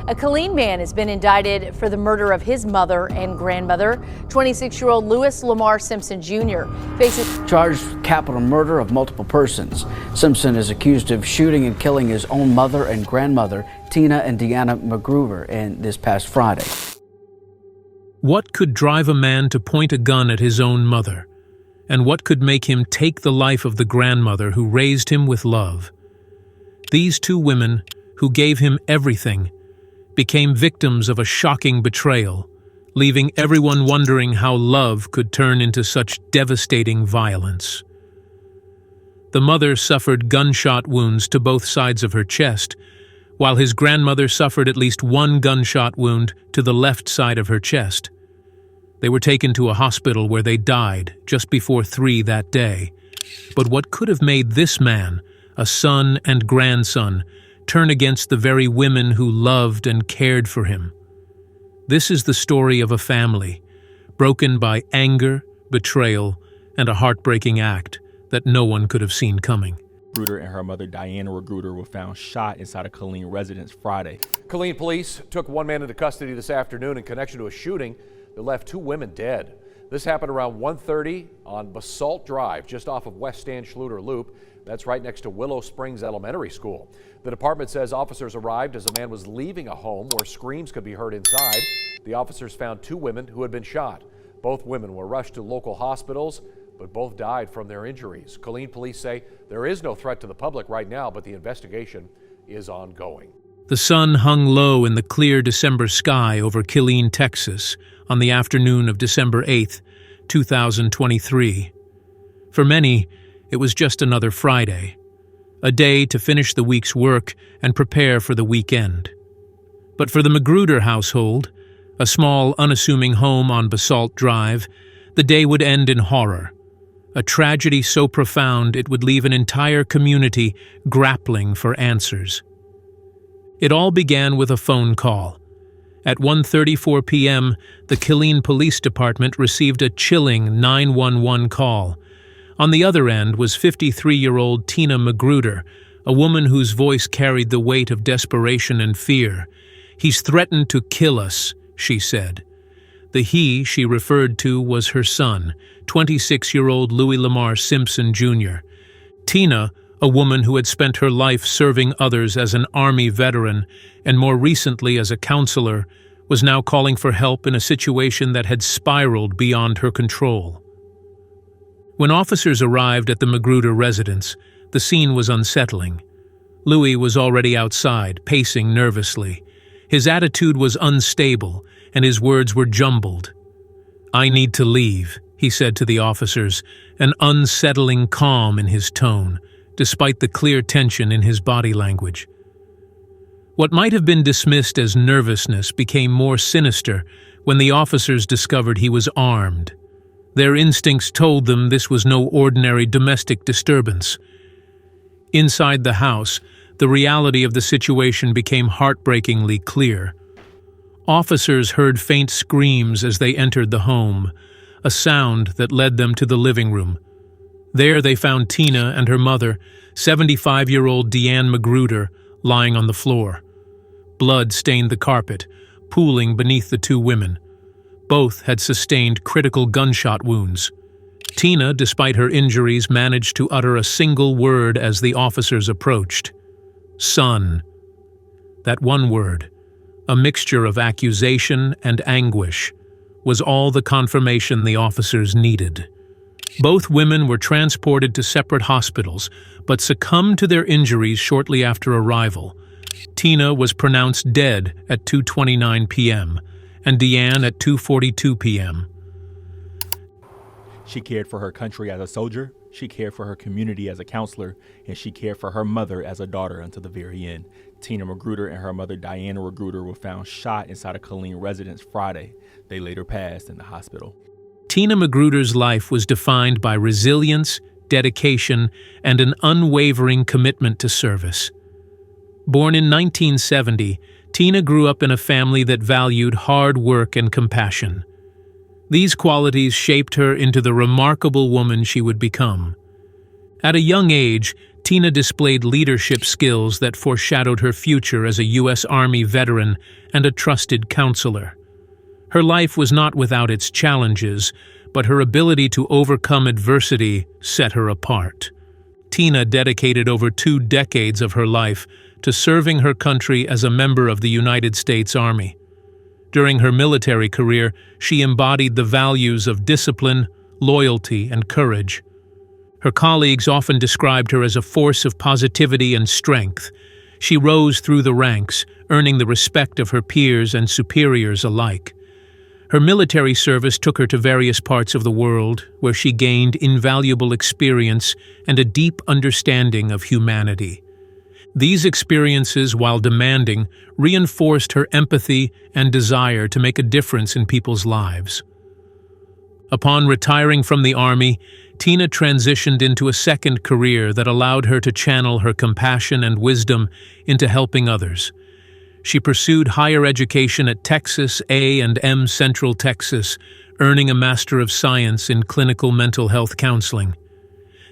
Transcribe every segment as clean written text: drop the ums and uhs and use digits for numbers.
A Killeen man has been indicted for the murder of his mother and grandmother. 26-year-old Lamar Simpson Jr. faces charged with capital murder of multiple persons. Simpson is accused of shooting and killing his own mother and grandmother, Tina and Deanna McGruder, this past Friday. What could drive a man to point a gun at his own mother? And what could make him take the life of the grandmother who raised him with love? These two women, who gave him everything, became victims of a shocking betrayal, leaving everyone wondering how love could turn into such devastating violence. The mother suffered gunshot wounds to both sides of her chest, while his grandmother suffered at least one gunshot wound to the left side of her chest. They were taken to a hospital where they died just before 3 that day. But what could have made this man, a son and grandson, turn against the very women who loved and cared for him? This is the story of a family, broken by anger, betrayal, and a heartbreaking act that no one could have seen coming. McGruder and her mother, Deanna McGruder, were found shot inside a Killeen residence Friday. Killeen police took one man into custody this afternoon in connection to a shooting that left 2 women dead. This happened around 1:30 on Basalt Drive, just off of West Stan Schluter Loop. That's right next to Willow Springs Elementary School. The department says officers arrived as a man was leaving a home where screams could be heard inside. The officers found 2 women who had been shot. Both women were rushed to local hospitals, but both died from their injuries. Killeen police say there is no threat to the public right now, but the investigation is ongoing. The sun hung low in the clear December sky over Killeen, Texas, on the afternoon of December 8, 2023. For many, it was just another Friday, a day to finish the week's work and prepare for the weekend. But for the McGruder household, a small, unassuming home on Basalt Drive, the day would end in horror, a tragedy so profound it would leave an entire community grappling for answers. It all began with a phone call. At 1:34 p.m., the Killeen Police Department received a chilling 911 call. On the other end was 53-year-old Tina McGruder, a woman whose voice carried the weight of desperation and fear. "He's threatened to kill us," she said. The he she referred to was her son, 26-year-old Lamar Simpson Jr. Tina, a woman who had spent her life serving others as an Army veteran and more recently as a counselor, was now calling for help in a situation that had spiraled beyond her control. When officers arrived at the McGruder residence, the scene was unsettling. Louis was already outside, pacing nervously. His attitude was unstable, and his words were jumbled. "I need to leave," he said to the officers, an unsettling calm in his tone, despite the clear tension in his body language. What might have been dismissed as nervousness became more sinister when the officers discovered he was armed. Their instincts told them this was no ordinary domestic disturbance. Inside the house, the reality of the situation became heartbreakingly clear. Officers heard faint screams as they entered the home, a sound that led them to the living room. There they found Tina and her mother, 75-year-old Deanne McGruder, lying on the floor. Blood stained the carpet, pooling beneath the 2 women. Both had sustained critical gunshot wounds. Tina, despite her injuries, managed to utter a single word as the officers approached. "Son." That one word, a mixture of accusation and anguish, was all the confirmation the officers needed. Both women were transported to separate hospitals, but succumbed to their injuries shortly after arrival. Tina was pronounced dead at 2:29 p.m., and Deanne at 2:42 p.m. She cared for her country as a soldier, she cared for her community as a counselor, and she cared for her mother as a daughter until the very end. Tina McGruder and her mother, Deanna McGruder, were found shot inside a Killeen residence Friday. They later passed in the hospital. Tina McGruder's life was defined by resilience, dedication, and an unwavering commitment to service. Born in 1970, Tina grew up in a family that valued hard work and compassion. These qualities shaped her into the remarkable woman she would become. At a young age, Tina displayed leadership skills that foreshadowed her future as a U.S. Army veteran and a trusted counselor. Her life was not without its challenges, but her ability to overcome adversity set her apart. Tina dedicated over 2 decades of her life to serving her country as a member of the United States Army. During her military career, she embodied the values of discipline, loyalty, and courage. Her colleagues often described her as a force of positivity and strength. She rose through the ranks, earning the respect of her peers and superiors alike. Her military service took her to various parts of the world, where she gained invaluable experience and a deep understanding of humanity. These experiences, while demanding, reinforced her empathy and desire to make a difference in people's lives. Upon retiring from the Army, Tina transitioned into a second career that allowed her to channel her compassion and wisdom into helping others. She pursued higher education at Texas A&M Central Texas, earning a Master of Science in Clinical Mental Health Counseling.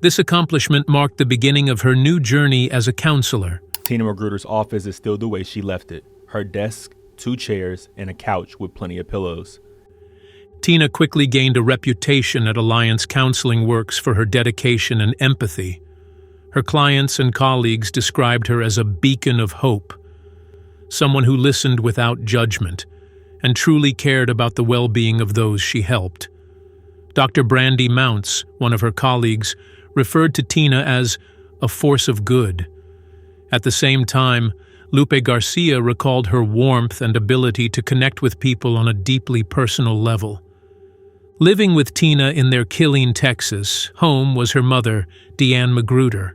This accomplishment marked the beginning of her new journey as a counselor. Tina McGruder's office is still the way she left it. Her desk, 2 chairs, and a couch with plenty of pillows. Tina quickly gained a reputation at Alliance Counseling Works for her dedication and empathy. Her clients and colleagues described her as a beacon of hope, someone who listened without judgment and truly cared about the well-being of those she helped. Dr. Brandy Mounts, one of her colleagues, referred to Tina as a force of good. At the same time, Lupe Garcia recalled her warmth and ability to connect with people on a deeply personal level. Living with Tina in their Killeen, Texas, home was her mother, Deanne McGruder.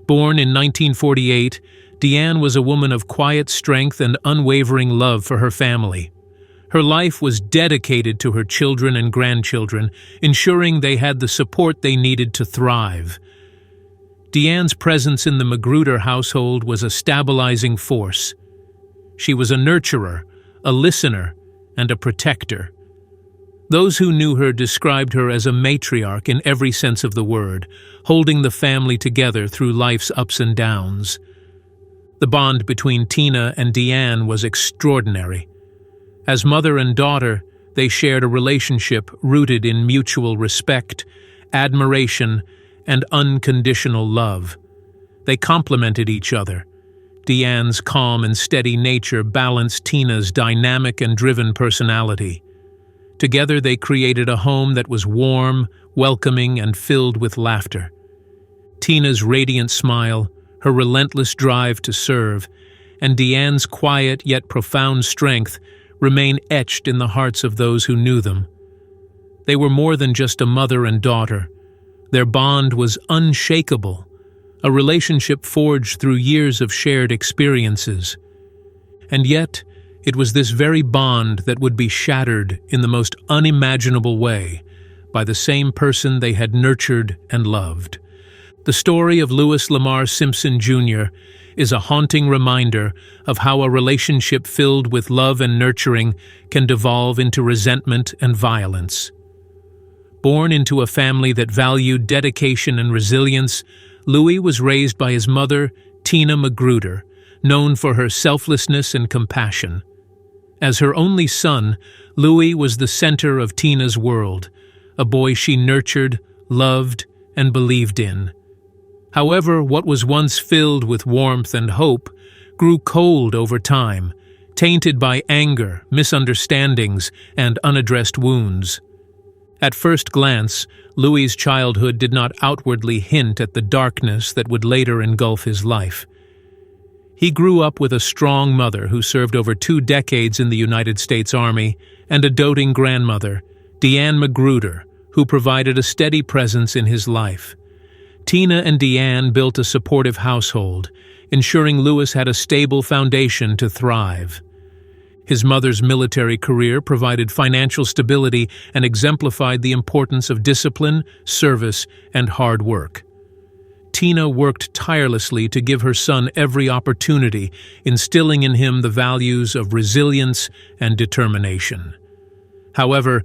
Born in 1948, Deanne was a woman of quiet strength and unwavering love for her family. Her life was dedicated to her children and grandchildren, ensuring they had the support they needed to thrive. Deanne's presence in the McGruder household was a stabilizing force. She was a nurturer, a listener, and a protector. Those who knew her described her as a matriarch in every sense of the word, holding the family together through life's ups and downs. The bond between Tina and Deanne was extraordinary. As mother and daughter, they shared a relationship rooted in mutual respect, admiration, and unconditional love. They complemented each other. Deanne's calm and steady nature balanced Tina's dynamic and driven personality. Together they created a home that was warm, welcoming, and filled with laughter. Tina's radiant smile, her relentless drive to serve, and Deanne's quiet yet profound strength remain etched in the hearts of those who knew them. They were more than just a mother and daughter. Their bond was unshakable, a relationship forged through years of shared experiences. And yet, it was this very bond that would be shattered in the most unimaginable way by the same person they had nurtured and loved. The story of Lamar Simpson Jr. is a haunting reminder of how a relationship filled with love and nurturing can devolve into resentment and violence. Born into a family that valued dedication and resilience, Louis was raised by his mother, Tina McGruder, known for her selflessness and compassion. As her only son, Louis was the center of Tina's world, a boy she nurtured, loved, and believed in. However, what was once filled with warmth and hope grew cold over time, tainted by anger, misunderstandings, and unaddressed wounds. At first glance, Louis's childhood did not outwardly hint at the darkness that would later engulf his life. He grew up with a strong mother who served over 2 decades in the United States Army and a doting grandmother, Deanne McGruder, who provided a steady presence in his life. Tina and Deanne built a supportive household, ensuring Louis had a stable foundation to thrive. His mother's military career provided financial stability and exemplified the importance of discipline, service, and hard work. Tina worked tirelessly to give her son every opportunity, instilling in him the values of resilience and determination. However,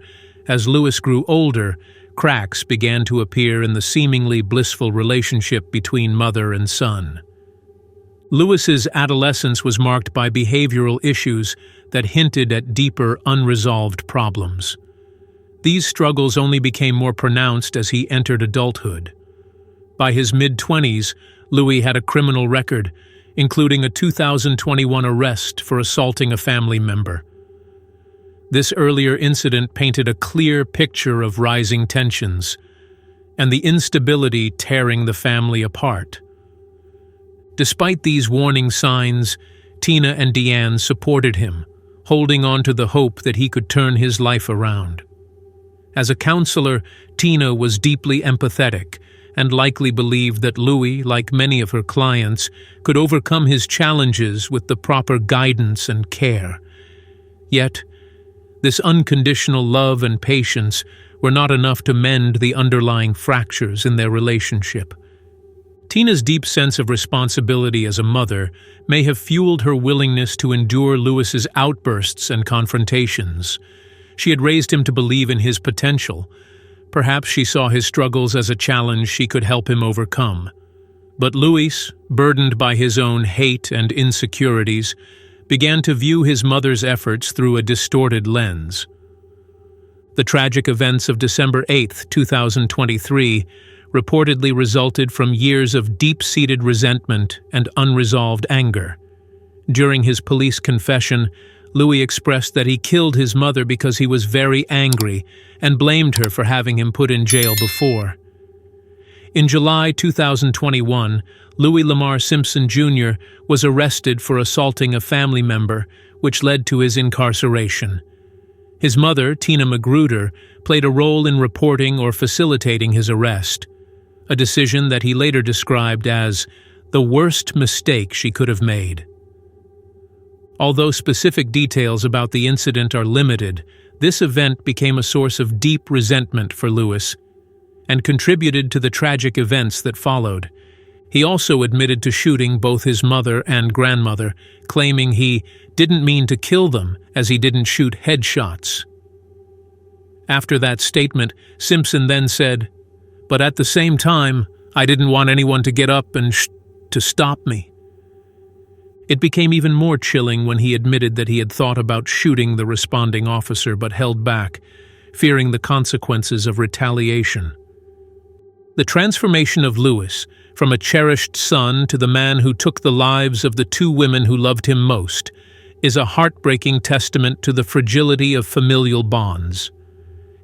as Louis grew older, cracks began to appear in the seemingly blissful relationship between mother and son. Lewis's adolescence was marked by behavioral issues that hinted at deeper, unresolved problems. These struggles only became more pronounced as he entered adulthood. By his mid-20s, Louis had a criminal record, including a 2021 arrest for assaulting a family member. This earlier incident painted a clear picture of rising tensions and the instability tearing the family apart. Despite these warning signs, Tina and Deanne supported him, holding on to the hope that he could turn his life around. As a counselor, Tina was deeply empathetic and likely believed that Louis, like many of her clients, could overcome his challenges with the proper guidance and care. Yet, this unconditional love and patience were not enough to mend the underlying fractures in their relationship. Tina's deep sense of responsibility as a mother may have fueled her willingness to endure Lewis's outbursts and confrontations. She had raised him to believe in his potential. Perhaps she saw his struggles as a challenge she could help him overcome. But Louis, burdened by his own hate and insecurities, began to view his mother's efforts through a distorted lens. The tragic events of December 8, 2023, reportedly resulted from years of deep-seated resentment and unresolved anger. During his police confession, Louis expressed that he killed his mother because he was very angry and blamed her for having him put in jail before. In July 2021, Louis Lamar Simpson Jr. was arrested for assaulting a family member, which led to his incarceration. His mother, Deanna McGruder, played a role in reporting or facilitating his arrest, a decision that he later described as the worst mistake she could have made. Although specific details about the incident are limited, this event became a source of deep resentment for Louis and contributed to the tragic events that followed. He also admitted to shooting both his mother and grandmother, claiming he didn't mean to kill them as he didn't shoot headshots. After that statement, Simpson then said, "But at the same time, I didn't want anyone to get up and to stop me." It became even more chilling when he admitted that he had thought about shooting the responding officer but held back, fearing the consequences of retaliation. The transformation of Louis, from a cherished son to the man who took the lives of the two women who loved him most, is a heartbreaking testament to the fragility of familial bonds.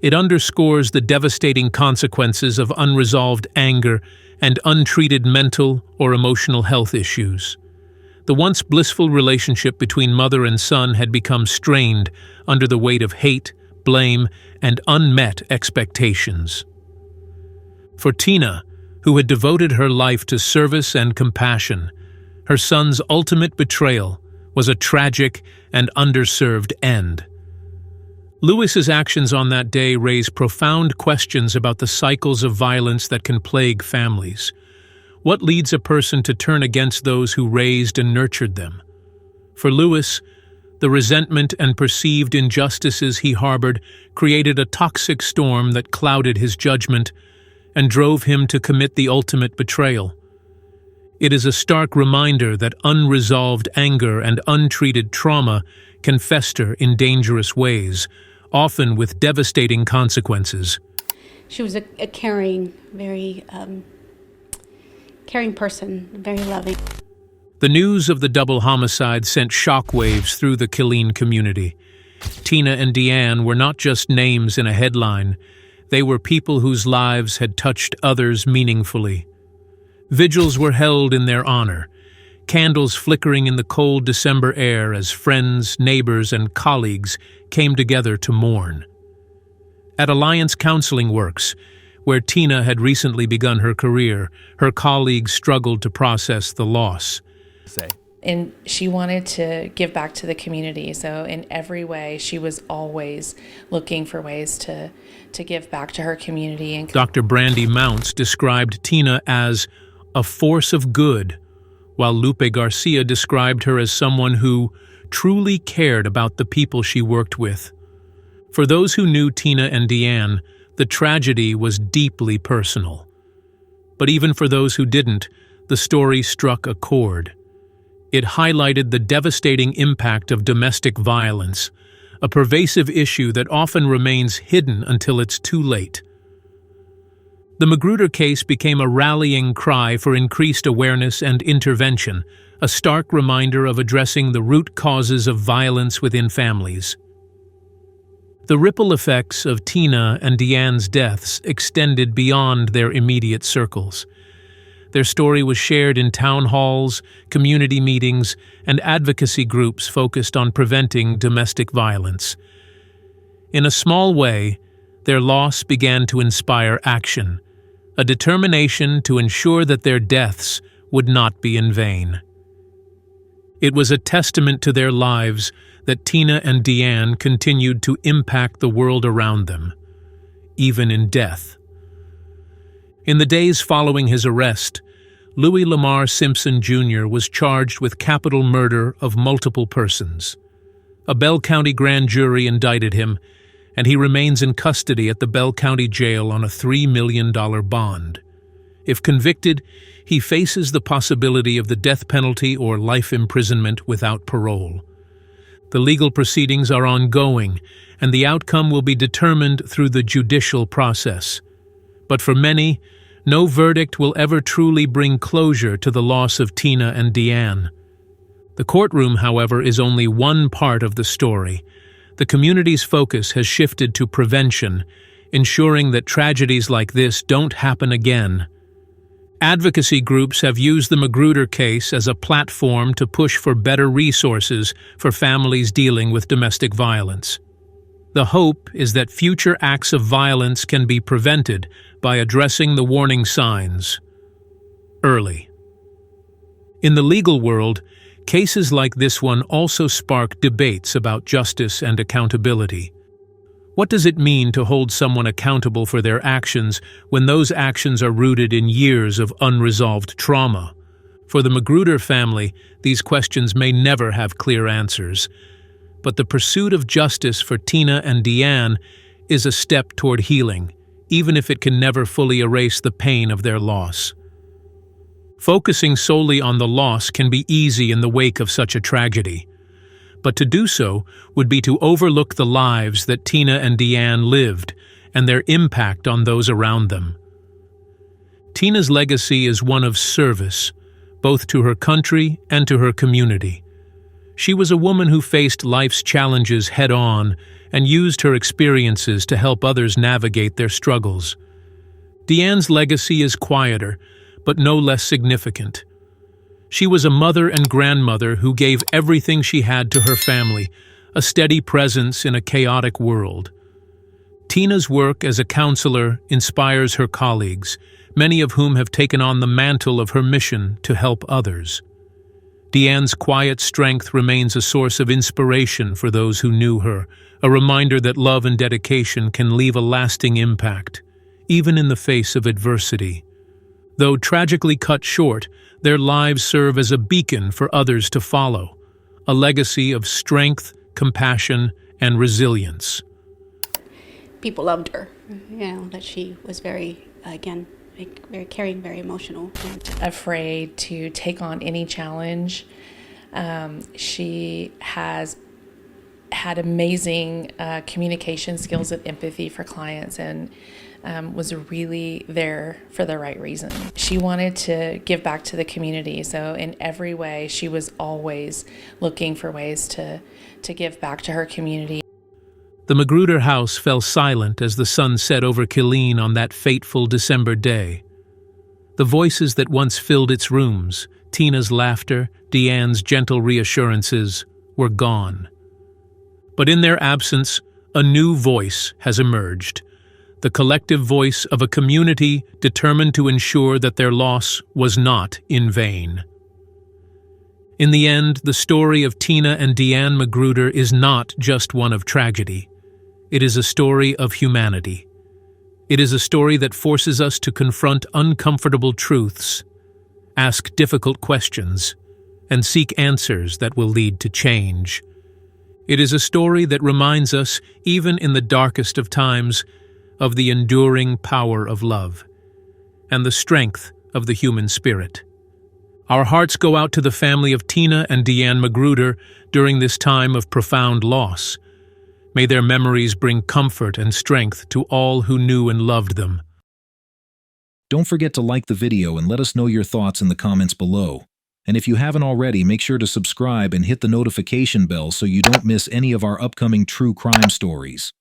It underscores the devastating consequences of unresolved anger and untreated mental or emotional health issues. The once blissful relationship between mother and son had become strained under the weight of hate, blame, and unmet expectations. For Tina, who had devoted her life to service and compassion, her son's ultimate betrayal was a tragic and underserved end. Lewis's actions on that day raise profound questions about the cycles of violence that can plague families. What leads a person to turn against those who raised and nurtured them? For Louis, the resentment and perceived injustices he harbored created a toxic storm that clouded his judgment and drove him to commit the ultimate betrayal. It is a stark reminder that unresolved anger and untreated trauma can fester in dangerous ways, often with devastating consequences. She was a caring, very caring person, very loving. The news of the double homicide sent shockwaves through the Killeen community. Tina and Deanne were not just names in a headline. They were people whose lives had touched others meaningfully. Vigils were held in their honor, candles flickering in the cold December air as friends, neighbors, and colleagues came together to mourn. At Alliance Counseling Works, where Tina had recently begun her career, her colleagues struggled to process the loss. And she wanted to give back to the community. So in every way, she was always looking for ways to give back to her community. And Dr. Brandy Mounts described Tina as a force of good, while Lupe Garcia described her as someone who truly cared about the people she worked with. For those who knew Tina and Deanne, The tragedy was deeply personal. But even for those who didn't, the story struck a chord. It highlighted the devastating impact of domestic violence, a pervasive issue that often remains hidden until it's too late. The McGruder case became a rallying cry for increased awareness and intervention, a stark reminder of addressing the root causes of violence within families. The ripple effects of Tina and Deanne's deaths extended beyond their immediate circles. Their story was shared in town halls, community meetings, and advocacy groups focused on preventing domestic violence. In a small way, their loss began to inspire action, a determination to ensure that their deaths would not be in vain. It was a testament to their lives that Tina and Deanne continued to impact the world around them, even in death. In the days following his arrest, Lamar Simpson Jr. was charged with capital murder of multiple persons. A Bell County grand jury indicted him, and he remains in custody at the Bell County Jail on a $3 million bond. If convicted, he faces the possibility of the death penalty or life imprisonment without parole. The legal proceedings are ongoing, and the outcome will be determined through the judicial process. But for many, no verdict will ever truly bring closure to the loss of Tina and Deanne. The courtroom, however, is only one part of the story. The community's focus has shifted to prevention, ensuring that tragedies like this don't happen again. Advocacy groups have used the McGruder case as a platform to push for better resources for families dealing with domestic violence. The hope is that future acts of violence can be prevented by addressing the warning signs early. In the legal world, cases like this one also spark debates about justice and accountability. What does it mean to hold someone accountable for their actions when those actions are rooted in years of unresolved trauma? For the McGruder family, these questions may never have clear answers. But the pursuit of justice for Tina and Deanne is a step toward healing, even if it can never fully erase the pain of their loss. Focusing solely on the loss can be easy in the wake of such a tragedy. But to do so would be to overlook the lives that Tina and Deanne lived and their impact on those around them. Tina's legacy is one of service, both to her country and to her community. She was a woman who faced life's challenges head-on and used her experiences to help others navigate their struggles. Deanne's legacy is quieter, but no less significant. She was a mother and grandmother who gave everything she had to her family, a steady presence in a chaotic world. Tina's work as a counselor inspires her colleagues, many of whom have taken on the mantle of her mission to help others. Deanne's quiet strength remains a source of inspiration for those who knew her, a reminder that love and dedication can leave a lasting impact, even in the face of adversity. Though tragically cut short, their lives serve as a beacon for others to follow, a legacy of strength, compassion, and resilience. People loved her, that she was very, very caring, very emotional. Afraid to take on any challenge. She has had amazing communication skills and empathy for clients, and was really there for the right reason. She wanted to give back to the community, so in every way she was always looking for ways to give back to her community. The McGruder house fell silent as the sun set over Killeen on that fateful December day. The voices that once filled its rooms, Tina's laughter, Deanne's gentle reassurances, were gone. But in their absence, a new voice has emerged. The collective voice of a community determined to ensure that their loss was not in vain. In the end, the story of Tina and Deanne McGruder is not just one of tragedy. It is a story of humanity. It is a story that forces us to confront uncomfortable truths, ask difficult questions, and seek answers that will lead to change. It is a story that reminds us, even in the darkest of times, of the enduring power of love and the strength of the human spirit. Our hearts go out to the family of Tina and Deanne McGruder during this time of profound loss. May their memories bring comfort and strength to all who knew and loved them. Don't forget to like the video and let us know your thoughts in the comments below. And if you haven't already, make sure to subscribe and hit the notification bell so you don't miss any of our upcoming true crime stories.